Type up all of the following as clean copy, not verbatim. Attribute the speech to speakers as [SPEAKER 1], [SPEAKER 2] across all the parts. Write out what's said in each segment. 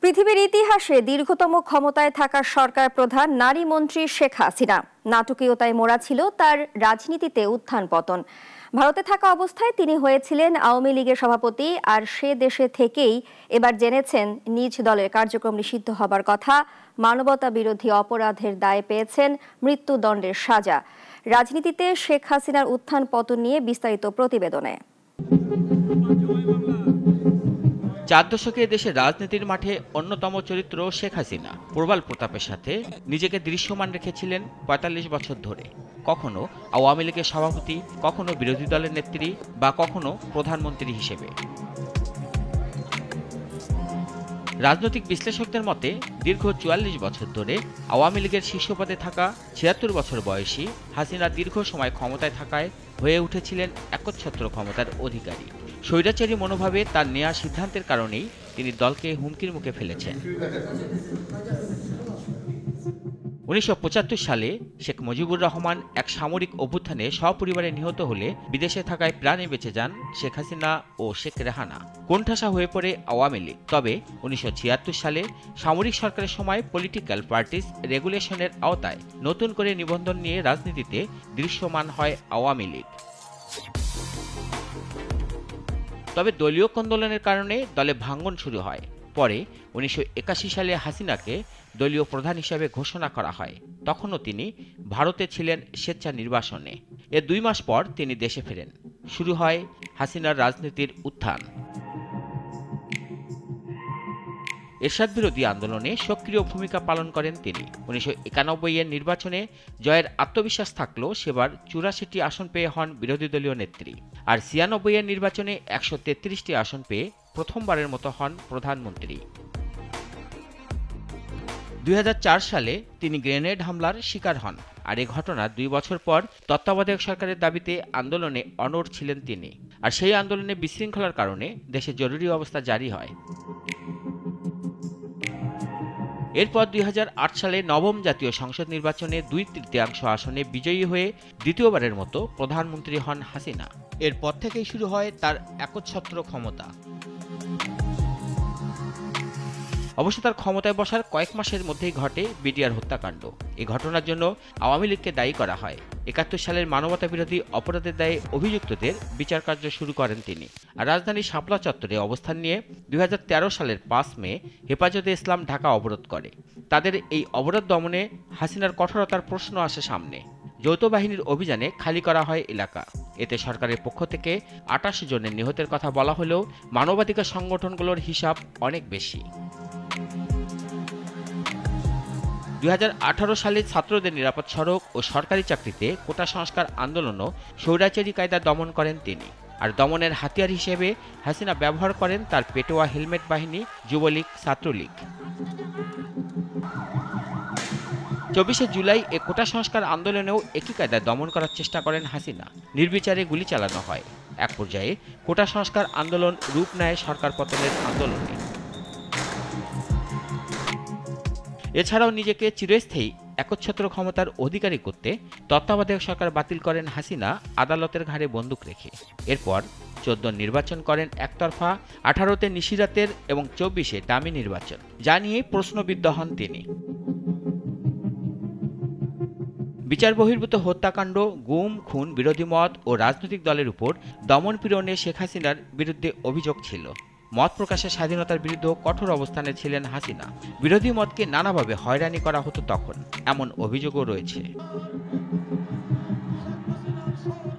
[SPEAKER 1] পৃথিবীর ইতিহাসে দীর্ঘতম ক্ষমতায় থাকা সরকার প্রধান নারী মন্ত্রী শেখ হাসিনা। নাটকীয়তায় মোড়া ছিল তার রাজনীতিতে উত্থান পতন। ভারতে থাকা অবস্থায় তিনি হয়েছিলেন আওয়ামী লীগের সভাপতি, আর সে দেশে থেকেই এবার জেনেছেন নিজ দলের কার্যক্রম নিষিদ্ধ হবার কথা। মানবতা বিরোধী অপরাধের দায়ে পেয়েছেন মৃত্যুদণ্ডের সাজা। রাজনীতিতে শেখ হাসিনার উত্থান পতন নিয়ে বিস্তারিত প্রতিবেদনে।
[SPEAKER 2] 4 দশকে দেশের রাজনীতির মাঠে অন্যতম চরিত্র শেখ হাসিনা প্রবল প্রতাপের সাথে নিজেকে দৃশ্যমান রেখেছিলেন ৪৫ বছর ধরে। কখনো আওয়ামী লীগের সভাপতি, কখনো বিরোধী দলের নেত্রী বা কখনো প্রধানমন্ত্রী হিসেবে। রাজনৈতিক বিশ্লেষকদের মতে দীর্ঘ ৪৪ বছর ধরে আওয়ামী লীগের শীর্ষ পদে থাকা ৭৬ বছর বয়সী হাসিনা দীর্ঘ সময় ক্ষমতায় থাকায় হয়ে উঠেছিলেন একচ্ছত্র ক্ষমতার অধিকারী। স্বৈরাচারী মনোভাবে তার নেওয়া সিদ্ধান্তের কারণেই তিনি দলকে হুমকির মুখে ফেলেছেন। ১৯৭৫ সালে শেখ মুজিবুর রহমান এক সামরিক অভ্যুত্থানে সপরিবারে নিহত হলে বিদেশে থাকায় প্রাণে বেঁচে যান শেখ হাসিনা ও শেখ রেহানা। কোণঠাসা হয়ে পড়ে আওয়ামী লীগ। তবে ১৯৭৬ সালে সামরিক সরকারের সময় পলিটিক্যাল পার্টিস রেগুলেশনের আওতায় নতুন করে নিবন্ধন নিয়ে রাজনীতিতে দৃশ্যমান হয় আওয়ামী লীগ। তবে দলীয় কোন্দলের কারণে দলে ভাঙন শুরু হয়। পরে ১৯৮১ সালে হাসিনাকে দলীয় প্রধান হিসেবে ঘোষণা করা হয়। তখনও তিনি ভারতে ছিলেন স্বেচ্ছা নির্বাসনে। এর ২ মাস পর তিনি দেশে ফেরেন। শুরু হয় হাসিনার রাজনীতির উত্থান। এরশাদ বিরোধী আন্দোলনে সক্রিয় ভূমিকা পালন করেন তিনি। ১৯৯১ এর নির্বাচনে জয়ের আত্মবিশ্বাস থাকলেও সেবার ৮৪টি আসন পেয়ে হন বিরোধী দলীয় নেত্রী। আর ৯৬ এর নির্বাচনে ১৩৩টি আসন পেয়ে প্রথমবারের মতো হন প্রধানমন্ত্রী। ২০০৪ সালে তিনি গ্রেনেড হামলার শিকার হন। আর এ ঘটনার ২ বছর পর তত্ত্বাবধায়ক সরকারের দাবিতে আন্দোলনে অনড় ছিলেন তিনি। আর সেই আন্দোলনে বিশৃঙ্খলার কারণে দেশে জরুরি অবস্থা জারি হয়। এরপর ২০০৮ সালে নবম জাতীয় সংসদ নির্বাচনে ২/৩ আসনে বিজয়ী হয়ে দ্বিতীয়বারের মতো প্রধানমন্ত্রী হন হাসিনা। এরপর থেকেই শুরু হয় তার একচ্ছত্র ক্ষমতা। অবশ্য তার ক্ষমতায় বসার কয়েক মাসের মধ্যেই ঘটে বিডিআর হত্যাকাণ্ড। এই ঘটনার জন্য আওয়ামী লীগকে দায়ী করা হয়। ৭১ সালের মানবতা বিরোধী অপরাধের দায়ে অভিযুক্তদের বিচার কার্য শুরু করেন তিনি। আর রাজধানীর শাপলা চত্বরে অবস্থান নিয়ে ২০১৩ সালের ৫ মে হেফাজতে ইসলাম ঢাকা অবরোধ করে। তাদের এই অবরোধ দমনে হাসিনার কঠোরতার প্রশ্ন আসে সামনে। যৌথ বাহিনীর অভিযানে খালি করা হয় এলাকা। এতে সরকারের পক্ষ থেকে ২৮ জনের নিহতের কথা বলা হলেও মানবাধিকার সংগঠনগুলোর হিসাব অনেক বেশি। ২০১৮ সালে ছাত্রদের নিরাপদ সড়ক ও সরকারি চাকরিতে কোটা সংস্কার আন্দোলনও স্বৈরাচারী কায়দা দমন করেন তিনি। আর দমনের হাতিয়ার হিসেবে হাসিনা ব্যবহার করেন তার পেটোয়া হেলমেট বাহিনী, যুবলীগ, ছাত্রলীগ। ২৪শে জুলাই এ কোটা সংস্কার আন্দোলনেও একই কায়দায় দমন করার চেষ্টা করেন হাসিনা। নির্বিচারে গুলি চালানো হয়। এক পর্যায়ে কোটা সংস্কার আন্দোলন রূপ নেয় সরকার পতনের আন্দোলনে। এছাড়াও নিজেকে চিরস্থায়ী একচ্ছত্র ক্ষমতার অধিকারী করতে তত্ত্বাবধায়ক সরকার বাতিল করেন হাসিনা আদালতের ঘাড়ে বন্দুক রেখে। এরপর ১৪ নির্বাচন করেন একতরফা, ১৮তে নিশিরাতের এবং ২৪-এ ডামি নির্বাচন, যা নিয়ে প্রশ্নবিদ্ধ হন তিনি। বিচার বহির্ভূত হত্যাকাণ্ড, গুম, খুন, বিরোধী মত ও রাজনৈতিক দলের উপর দমন পীড়নে শেখ হাসিনার বিরুদ্ধে অভিযোগ ছিল। মত প্রকাশের স্বাধীনতার বিরুদ্ধে কঠোর অবস্থানে ছিলেন হাসিনা। বিরোধী মতকে নানাভাবে হয়রানি করা হতো তখন, এমন অভিযোগও রয়েছে।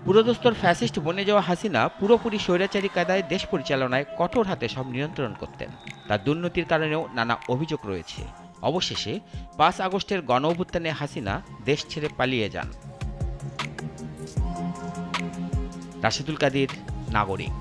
[SPEAKER 2] পুরোদস্তুর ফ্যাসিস্ট বনে যাওয়া হাসিনা পুরোপুরি স্বৈরাচারী কায়দায় দেশ পরিচালনায় কঠোর হাতে সব নিয়ন্ত্রণ করতেন। তার দুর্নীতির কারণেও নানা অভিযোগ রয়েছে। অবশেষে ৫ আগস্টের গণ অভ্যুত্থানে হাসিনা দেশ ছেড়ে পালিয়ে যান। রাশেদুল কাদির, নাগরিক।